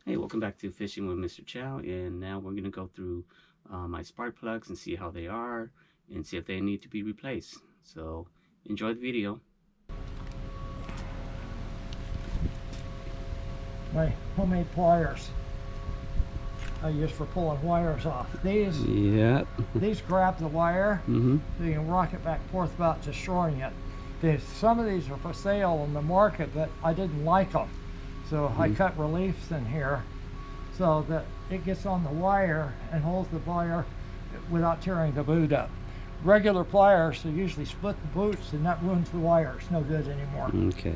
Hey, welcome back to Fishing with Mr. Chow, and now we're going to go through my spark plugs and see how they are and see if they need to be replaced. So enjoy the video. My homemade pliers I use for pulling wires off. These grab the wire, so you can rock it back and forth without destroying it. Some of these are for sale on the market, but I didn't like them. So I cut reliefs in here so that it gets on the wire and holds the wire without tearing the boot up. Regular pliers, they usually split the boots and that ruins the wire. It's no good anymore. Okay.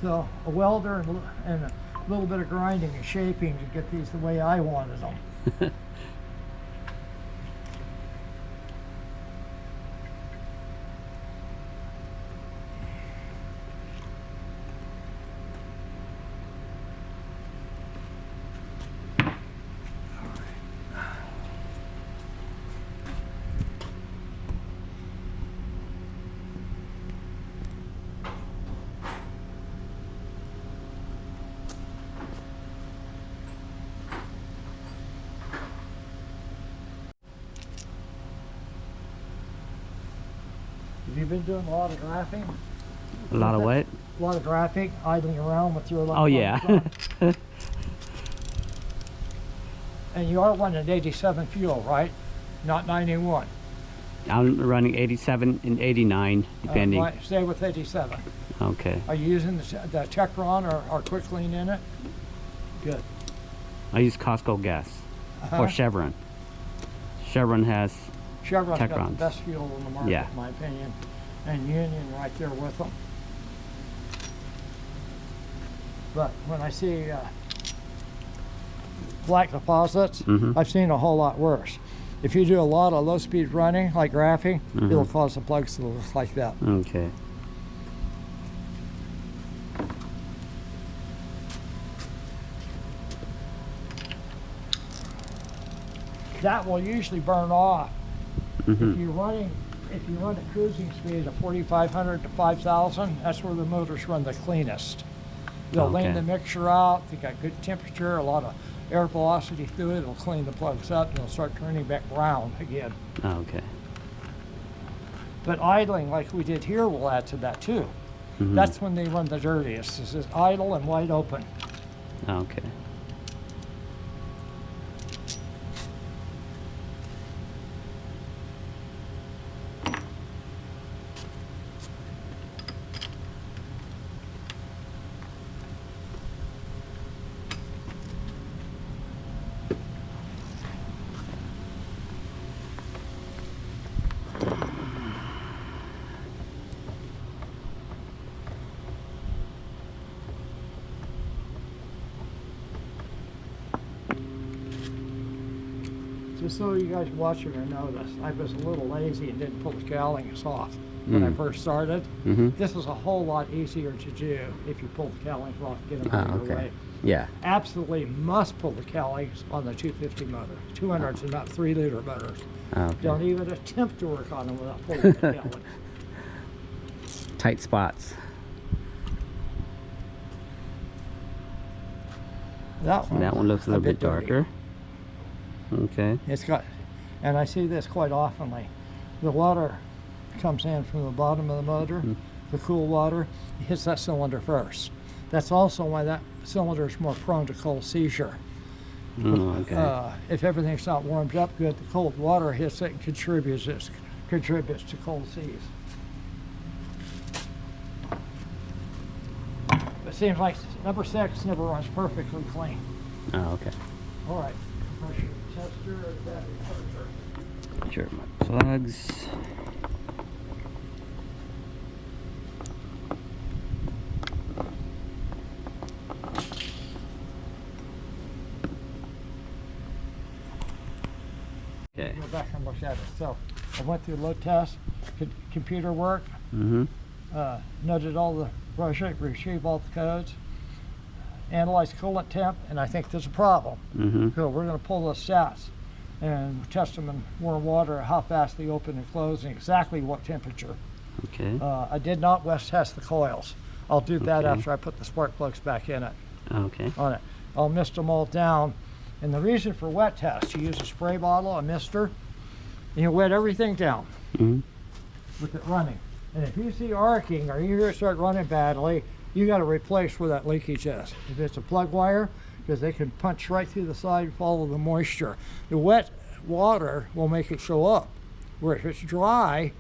So a welder and a little bit of grinding and shaping to get these the way I wanted them. Have you been doing a lot of drafting? A lot of what? A lot of drafting, idling around with your Oh yeah. And you are running 87 fuel, right? Not 91. I'm running 87 and 89, depending. Stay with 87. Okay. Are you using the Techron or Quick Lean in it? Good. I use Costco gas or Chevron. Chevron's got the best fuel in the market, yeah, in my opinion. And Union right there with them. But when I see black deposits, I've seen a whole lot worse. If you do a lot of low speed running, like graphing, it'll cause the plugs to look like that. Okay. That will usually burn off. If you run at cruising speed of 4,500 to 5,000, that's where the motors run the cleanest. They'll lean the mixture out. They got good temperature, a lot of air velocity through it. It'll clean the plugs up, and they'll start turning back brown again. Okay. But idling, like we did here, will add to that too. That's when they run the dirtiest. This is idle and wide open. Okay. Just so you guys watching or know this, I was a little lazy and didn't pull the cowlings off when I first started. This is a whole lot easier to do if you pull the cowlings off and get them out of the way. Yeah. Absolutely must pull the cowlings on the 250 motor. 200s are not 3-liter motors. Don't even attempt to work on them without pulling the cowlings. Tight spots. That one looks a little bit darker. Okay. It's got, and I see this quite oftenly. The water comes in from the bottom of the motor, the cool water, hits that cylinder first. That's also why that cylinder is more prone to cold seizure. If everything's not warmed up good, the cold water hits it and contributes to cold seas. It seems like number 6 never runs perfectly clean. Oh, okay. All right. Pressure tester, battery charger. Sure, my plugs. Okay. Go back and look at it. So I went through load test, computer work, noted all the pressure, retrieved all the codes, analyze coolant temp, and I think there's a problem. So we're going to pull those stats and test them in warm water, how fast they open and close, and exactly what temperature. Okay. I did not west test the coils. I'll do that Okay. after I put the spark plugs back in it. Okay. On it. I'll mist them all down. And the reason for wet test, you use a spray bottle, a mister, and you wet everything down with it running. And if you see arcing or you hear it start running badly, you got to replace where that leakage is. If it's a plug wire, because they can punch right through the side and follow the moisture. The wet water will make it show up. Where if it's dry,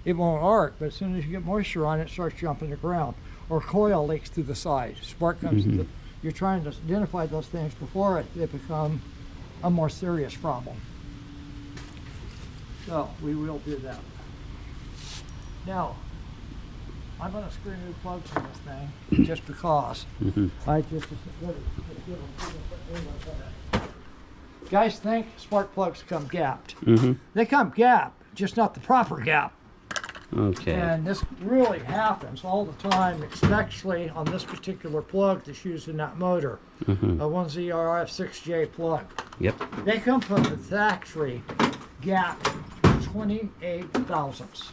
it won't arc, but as soon as you get moisture on it, it starts jumping the ground. Or coil leaks through the side. Spark comes to the, you're trying to identify those things before it become a more serious problem. So we will do that. Now, I'm going to screw new plugs in this thing just because. I just guys think spark plugs come gapped. They come gapped, just not the proper gap. Okay. And this really happens all the time, especially on this particular plug that's used in that motor, a 1ZRF6J plug. Yep. They come from the factory gapped 28 thousandths.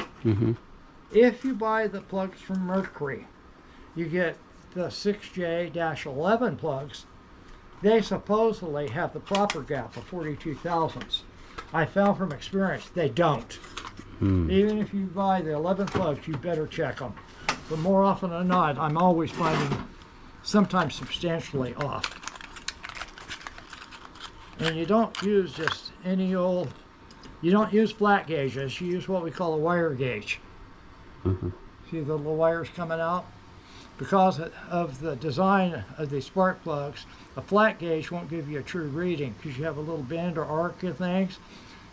If you buy the plugs from Mercury, you get the 6J-11 plugs. They supposedly have the proper gap of 42 thousandths. I found from experience they don't. Even if you buy the 11 plugs, you better check them. But more often than not, I'm always finding sometimes substantially off. And you don't use just any old, you don't use flat gauges, you use what we call a wire gauge. See the little wires coming out? Because of the design of the spark plugs, a flat gauge won't give you a true reading because you have a little bend or arc of things.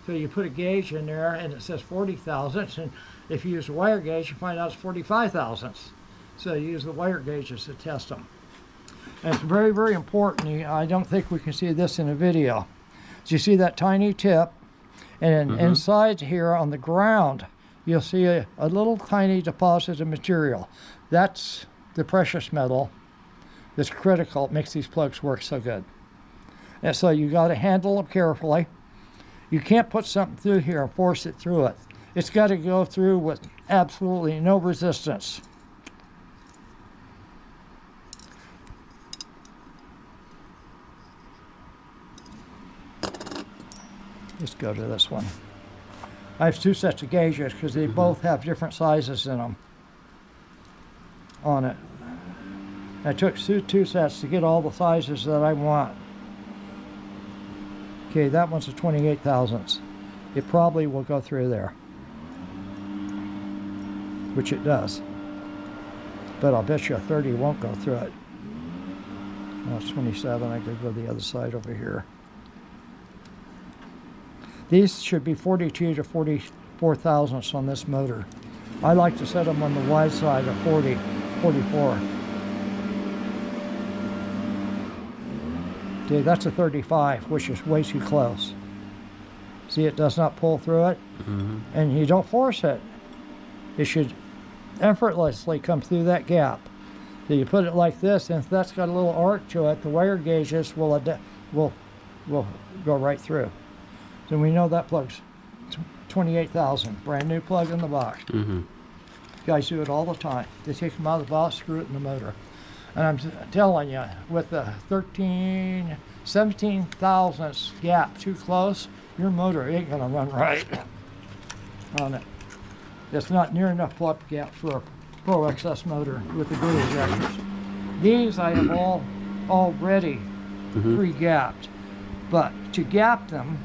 So you put a gauge in there and it says 40 thousandths, and if you use a wire gauge, you find out it's 45 thousandths. So you use the wire gauges to test them. And it's very, very important. I don't think we can see this in a video. So you see that tiny tip, and inside here on the ground, you'll see a little tiny deposit of material. That's the precious metal that's critical. It makes these plugs work so good. And so you got to handle them carefully. You can't put something through here and force it through it. It's got to go through with absolutely no resistance. Let's go to this one. I have two sets of gauges because they both have different sizes in them on it. I took two sets to get all the sizes that I want. Okay, that one's a 28 thousandths. It probably will go through there, which it does. But I'll bet you a 30 won't go through it. Oh, it's 27. I could go the other side over here. These should be 42 to 44 thousandths on this motor. I like to set them on the wide side of 40, 44. Okay, that's a 35, which is way too close. See, it does not pull through it, and you don't force it. It should effortlessly come through that gap. So you put it like this, and if that's got a little arc to it, the wire gauges will go right through. So we know that plug's 28,000, brand new plug in the box. Guys do it all the time. They take them out of the box, screw it in the motor. And I'm telling you, with the 17 thousandths gap too close, your motor ain't gonna run right on it. It's not near enough plug gap for a Pro XS motor with the glue injectors. These I have all already pre-gapped, but to gap them,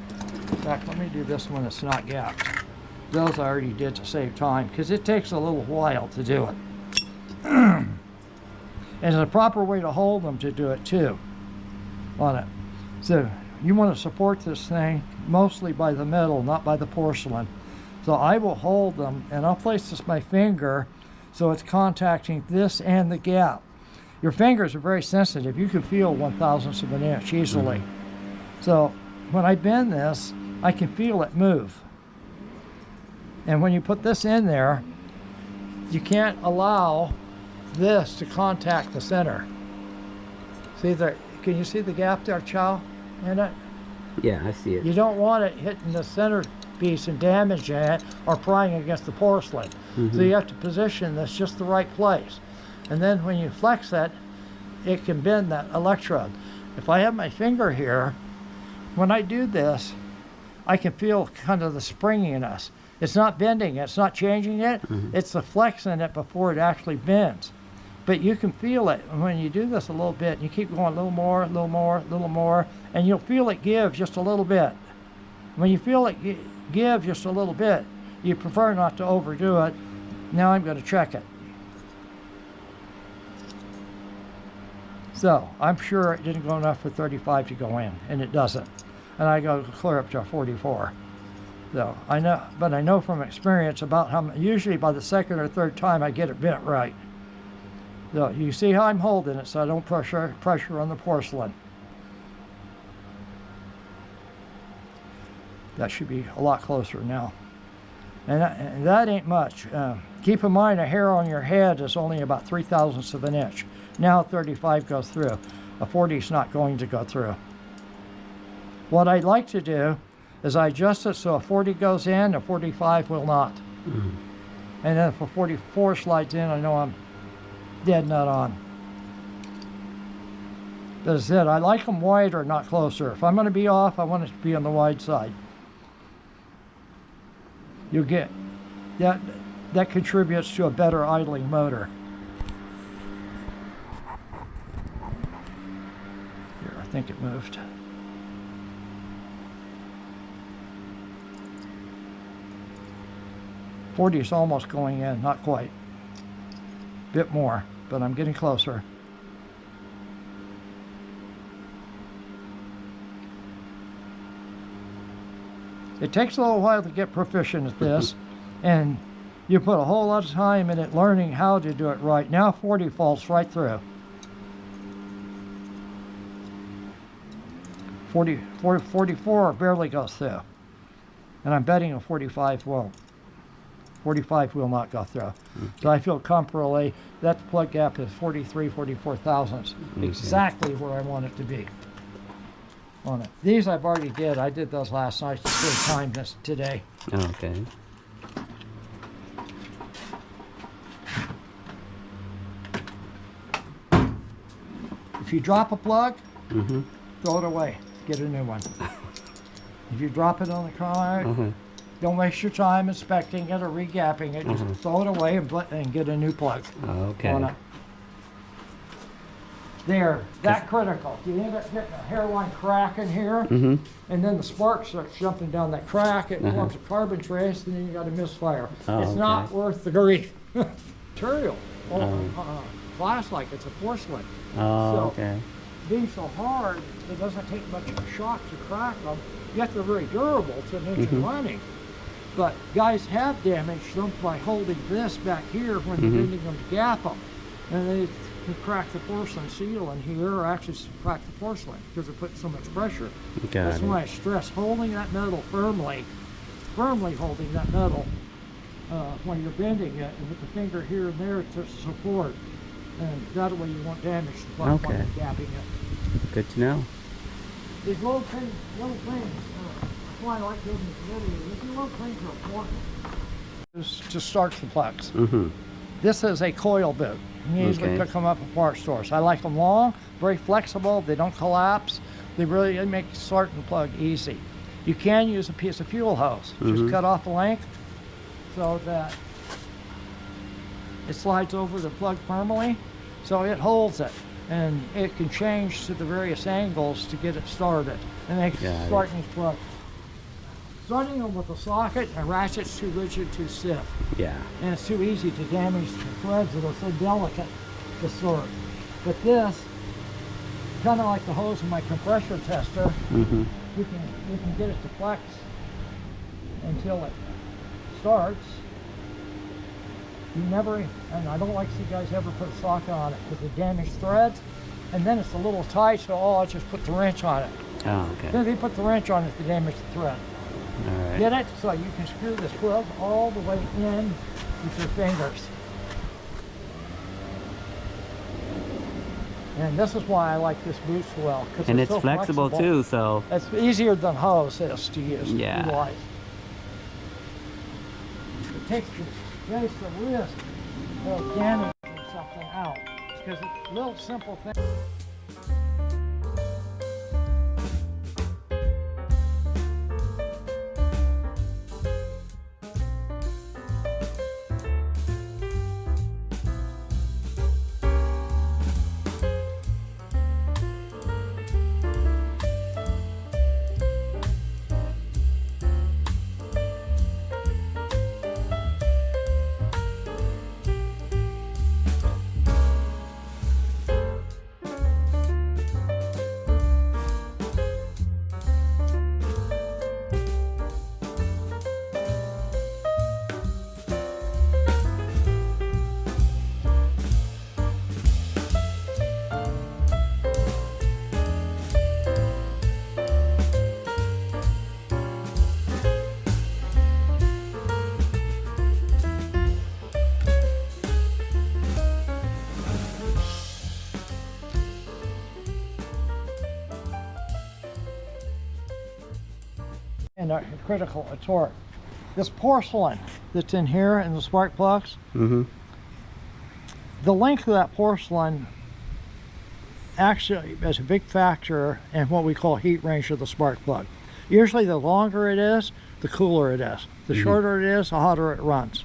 in fact, let me do this one that's not gapped. Those I already did to save time, because it takes a little while to do it. And there's a proper way to hold them to do it too on it. So you want to support this thing mostly by the metal, not by the porcelain. So I will hold them, and I'll place this my finger so it's contacting this and the gap. Your fingers are very sensitive. You can feel 1/1000th of an inch easily. So when I bend this, I can feel it move. And when you put this in there, you can't allow this to contact the center. See there? Can you see the gap there, Chow, in it? Yeah, I see it. You don't want it hitting the center piece and damaging it or prying against the porcelain. So you have to position this just the right place. And then when you flex it, it can bend that electrode. If I have my finger here, when I do this, I can feel kind of the springiness. It's not bending it, it's not changing it, it's the flexing it before it actually bends. But you can feel it when you do this a little bit, and you keep going a little more, a little more, a little more, and you'll feel it give just a little bit. When you feel it give just a little bit, you prefer not to overdo it. Now I'm going to check it. So I'm sure it didn't go enough for 35 to go in, and it doesn't. And I go clear up to a 44. So I know, but I know from experience about how usually by the second or third time I get it bent right. So you see how I'm holding it, so I don't pressure on the porcelain. That should be a lot closer now. And that ain't much. Keep in mind, a hair on your head is only about 3/1000ths of an inch. Now 35 goes through. A 40 is not going to go through. What I'd like to do is I adjust it so a 40 goes in, a 45 will not. And then if a 44 slides in, I know I'm dead nut on. But as I said, I like them wider, not closer. If I'm going to be off, I want it to be on the wide side. You get that contributes to a better idling motor. Here, I think it moved. $40 is almost going in, not quite. Bit more, but I'm getting closer. It takes a little while to get proficient at this, and you put a whole lot of time in it learning how to do it right. Now 40 falls right through. 44 barely goes through. And I'm betting a 45 won't. 45 will not go through. So I feel comfortably that plug gap is 43, 44 thousandths. Exactly where I want it to be on it. These I've already did. I did those last night. Just time this today. Okay. If you drop a plug, throw it away. Get a new one. If you drop it on the car, don't waste your time inspecting it or regapping it. Just throw it away and get a new plug. Okay. On it. There, that critical. You end up getting a hairline crack in here, and then the spark starts jumping down that crack. It forms a carbon trace, and then you got a misfire. It's not worth the grief. Material, glass like it's a porcelain. Oh, so, being so hard, it doesn't take much of a shock to crack them. Yet they're very durable to an inch and running. But guys have damaged them by holding this back here when they're bending them to gap them. And they can crack the porcelain seal in here, or actually crack the porcelain because they're putting so much pressure. That's why I stress holding that metal firmly holding that metal when you're bending it, and with the finger here and there to support. And that way you won't damage the plug when you're gapping it. Good to know. These little things, that's why I like doing this video. These little things are important. Just to start the plugs. This is a coil boot. You usually pick them up at part stores. I like them long, very flexible. They don't collapse. They really make starting the plug easy. You can use a piece of fuel hose. Just cut off the length so that it slides over the plug firmly, so it holds it. And it can change to the various angles to get it started. And they can start these plugs. Starting them with a socket, a ratchet's too rigid, too stiff. And it's too easy to damage the threads that are so delicate to sort. But this, kind of like the hose in my compressor tester, you can get it to flex until it starts. You never, and I don't like to see guys ever put a socket on it because it damages threads, and then it's a little tight, so I'll just put the wrench on it. Then they put the wrench on it to damage the thread. Get it? So you can screw this plug all the way in with your fingers. And this is why I like this boot so well. And it's so flexible too, so it's easier than hose is to use. Utilize. It takes the risk of damaging something. something out, because it's a little simple thing. And critical of torque. This porcelain that's in here in the spark plugs, the length of that porcelain actually is a big factor in what we call heat range of the spark plug. Usually the longer it is, the cooler it is. The shorter it is, the hotter it runs.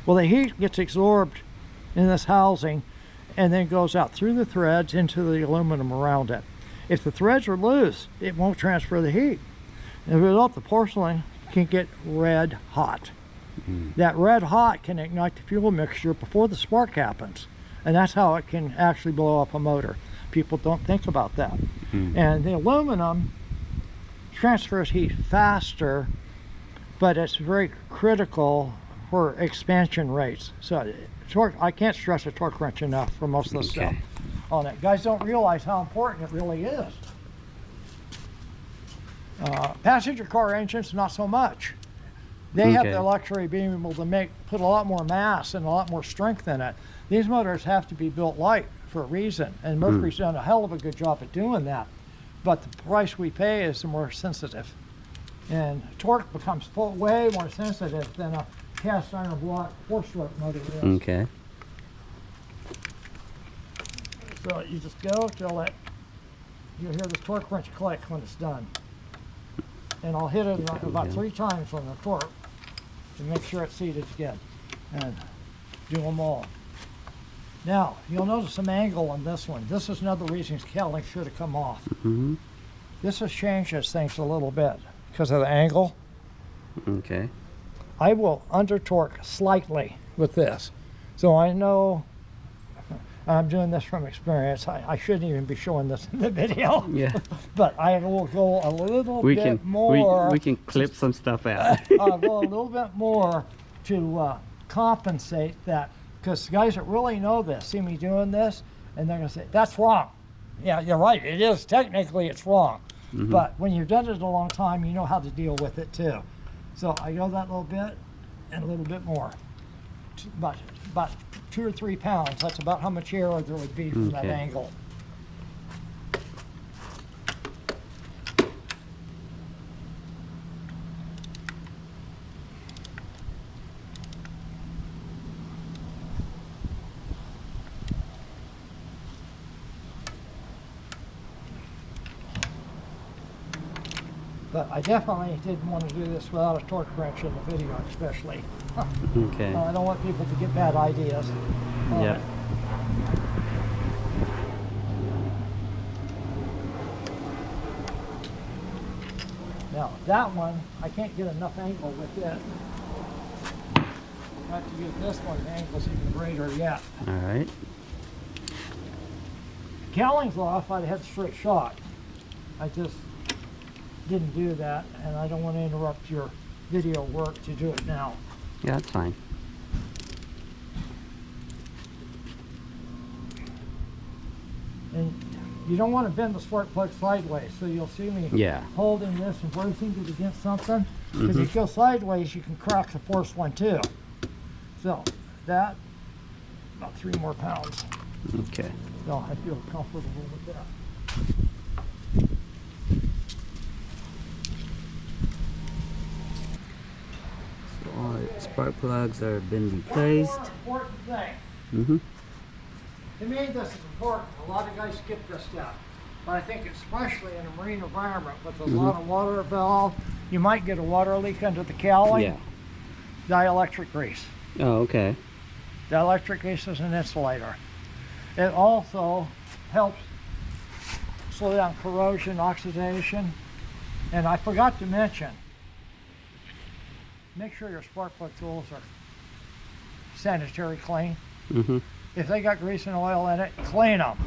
Well, the heat gets absorbed in this housing and then goes out through the threads into the aluminum around it. If the threads are loose, it won't transfer the heat. As a result, the porcelain can get red hot. That red hot can ignite the fuel mixture before the spark happens. And that's how it can actually blow up a motor. People don't think about that. And the aluminum transfers heat faster, but it's very critical for expansion rates. So torque, I can't stress the torque wrench enough for most of the stuff on it. Guys don't realize how important it really is. Passenger car engines, not so much. They have the luxury of being able to put a lot more mass and a lot more strength in it. These motors have to be built light for a reason, and Mercury's done a hell of a good job at doing that. But the price we pay is more sensitive, and torque becomes way more sensitive than a cast iron block 4-stroke motor is. Okay. So you just go till it, you'll hear the torque wrench click when it's done. And I'll hit it about 3 times on the torque to make sure it's seated again, and do them all. Now, you'll notice some angle on this one. This is another reason cowling should have come off. This has changes things a little bit because of the angle. Okay. I will under torque slightly with this. So I know I'm doing this from experience. I shouldn't even be showing this in the video. Yeah. But I will go a little bit more. We can clip some stuff out. I'll go a little bit more to compensate that. Because guys that really know this see me doing this, and they're going to say, that's wrong. Yeah, you're right. It is. Technically, it's wrong. But when you've done it a long time, you know how to deal with it, too. So I go that little bit and a little bit more. About 2 or 3 pounds. That's about how much air there would be from that angle. But I definitely didn't want to do this without a torque wrench in the video, especially. Okay. I don't want people to get bad ideas. Yep. Now that one, I can't get enough angle with it. I have to use this one, the angle's even greater yet. All right. Cowling's off, I'd had a straight shot. I just didn't do that, and I don't want to interrupt your video work to do it now. Yeah, that's fine. And you don't want to bend the spark plug sideways, so you'll see me holding this and bracing it against something. Because if you go sideways, you can crack the porcelain too. So that, about 3 more pounds. Okay. So I feel comfortable with that. So all the spark plugs are been replaced. One important thing. To me, this is important. A lot of guys skip this step. But I think especially in a marine environment with a lot of water valve, you might get a water leak under the cowling. Yeah. Dielectric grease. Oh, okay. Dielectric grease is an insulator. It also helps slow down corrosion, oxidation. And I forgot to mention, make sure your spark plug tools are sanitary clean. If they got grease and oil in it, clean them.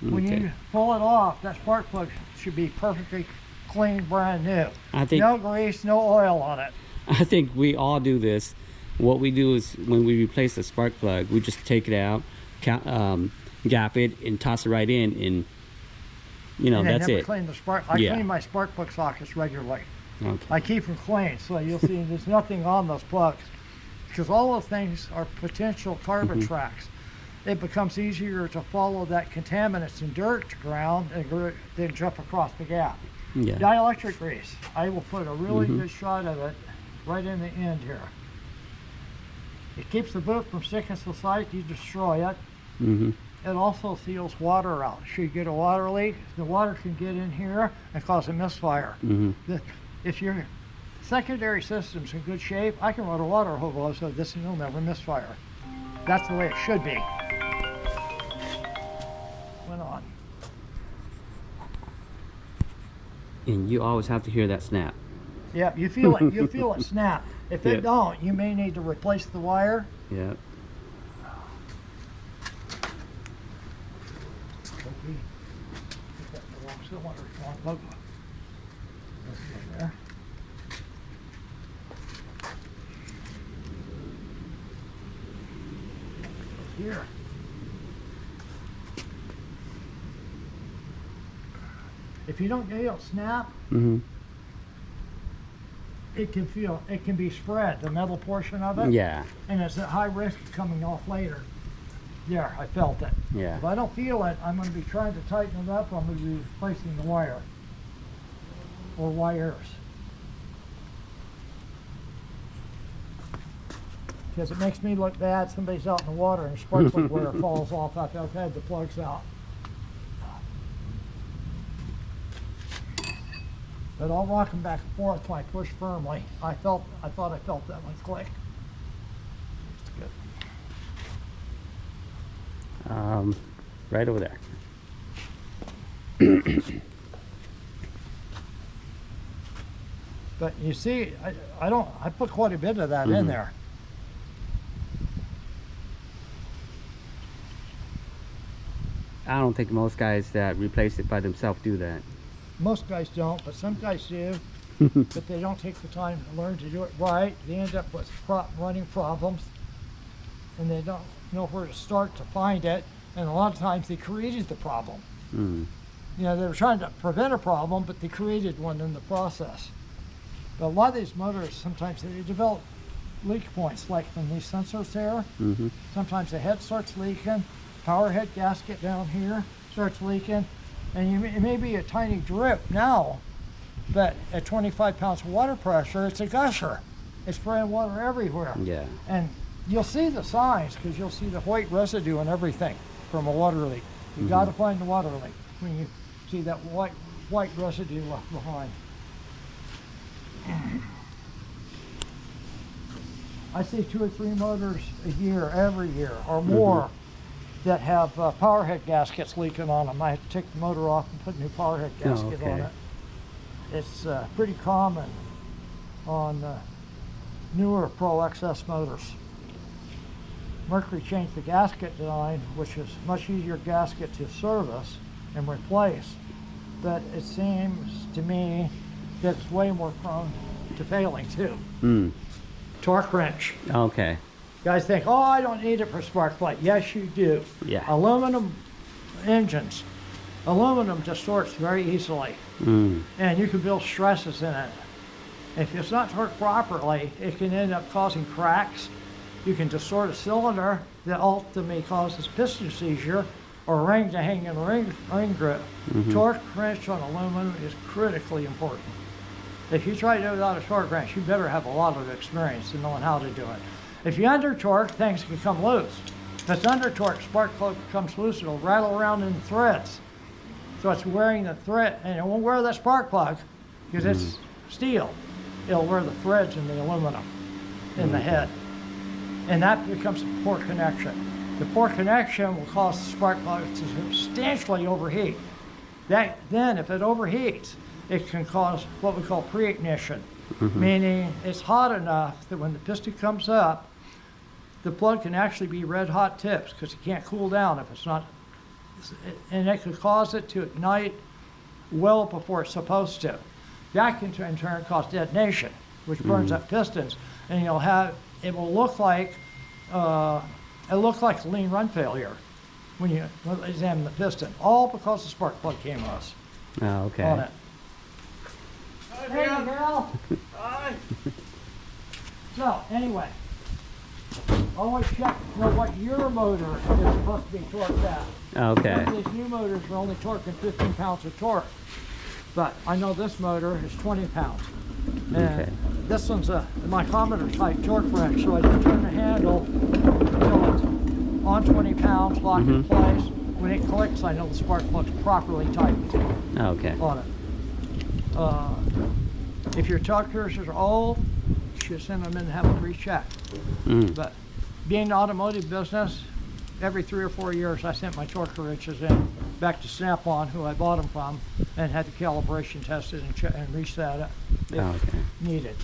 When you pull it off, that spark plug should be perfectly clean, brand new. I think no grease, no oil on it. I think we all do this. What we do is when we replace the spark plug, we just take it out, gap it, and toss it right in, and you know, and that's never it. Clean the spark. I clean my spark plug sockets regularly. Okay. I keep them clean, so you'll see there's nothing on those plugs, because all those things are potential carbon tracks. It becomes easier to follow that contaminants and dirt to ground and then jump across the gap. Yeah. Dielectric grease. I will put a really good shot of it right in the end here. It keeps the boot from sticking to the site. You destroy it. It also seals water out. Should you get a water leak, the water can get in here and cause a misfire. If your secondary system's in good shape, I can run a water hose so this will never misfire. That's the way it should be. Went on. And you always have to hear that snap. Yeah, you feel it. You feel it snap. If it don't, you may need to replace the wire. Yeah. There. Here. If you don't get it snap, it can be spread, the metal portion of it. Yeah. And it's at high risk of coming off later. There, I felt it. Yeah. If I don't feel it, I'm going to be trying to tighten it up. I'm going to be replacing the wire or wires. Because it makes me look bad. Somebody's out in the water and spark plug wire falls off after I've had the plugs out. But I'll rock them back and forth when I push firmly. I thought I felt that one click. It's good. Right over there. But you see, I put quite a bit of that in there. I don't think most guys that replace it by themselves do that. Most guys don't, but some guys do. But they don't take the time to learn to do it right. They end up with running problems, and they don't know where to start to find it. And a lot of times they created the problem. You know, they were trying to prevent a problem, but they created one in the process. But a lot of these motors, sometimes they develop leak points, like from these sensors here. Sometimes the head starts leaking, power head gasket down here starts leaking, and it may be a tiny drip now, but at 25 pounds of water pressure, it's a gusher. It's spraying water everywhere. Yeah. And you'll see the signs, because you'll see the white residue and everything from a water leak. You got to find the water leak when you see that white residue left behind. I see 2 or 3 motors a year, every year, or more, that have power head gaskets leaking on them. I have to take the motor off and put a new power head gasket on it. It's pretty common on newer Pro XS motors. Mercury changed the gasket design, which is much easier gasket to service and replace, but it seems to me that it's way more prone to failing too. Torque wrench. Okay. Guys think, oh, I don't need it for spark plug. Yes, you do. Yeah. Aluminum engines, aluminum distorts very easily, and you can build stresses in it. If it's not torqued properly, it can end up causing cracks. You can distort a cylinder that ultimately causes piston seizure or a ring to hang in a ring grip. Torque wrench on aluminum is critically important. If you try to do it without a torque wrench, you better have a lot of experience in knowing how to do it. If you under torque, things can come loose. If it's under torque, spark plug comes loose, it'll rattle around in threads. So it's wearing the thread, and it won't wear that spark plug because it's steel. It'll wear the threads in the aluminum in the head. And that becomes a poor connection. The poor connection will cause the spark plug to substantially overheat. Then if it overheats, it can cause what we call pre-ignition, meaning it's hot enough that when the piston comes up, the plug can actually be red hot tips because it can't cool down if it's not, and it could cause it to ignite well before it's supposed to. That can in turn cause detonation, which burns up pistons, and you'll have, it will look like lean run failure when you examine the piston, all because the spark plug came loose. Oh, okay. On it. Hey, Gal. Hi. So, anyway, always check to know what your motor is supposed to be torqued at. Okay. These new motors are only torquing 15 pounds of torque, but I know this motor is 20 pounds. And this one's a micrometer type torque wrench, so I can turn the handle until it's on 20 pounds, lock in place. When it clicks, I know the spark plug's properly tightened on it. If your torque wrenches are old, you should send them in and have them rechecked. But being in the automotive business, every 3 or 4 years I sent my torque wrenches in back to Snap-on, who I bought them from, and had the calibration tested and reset it if needed.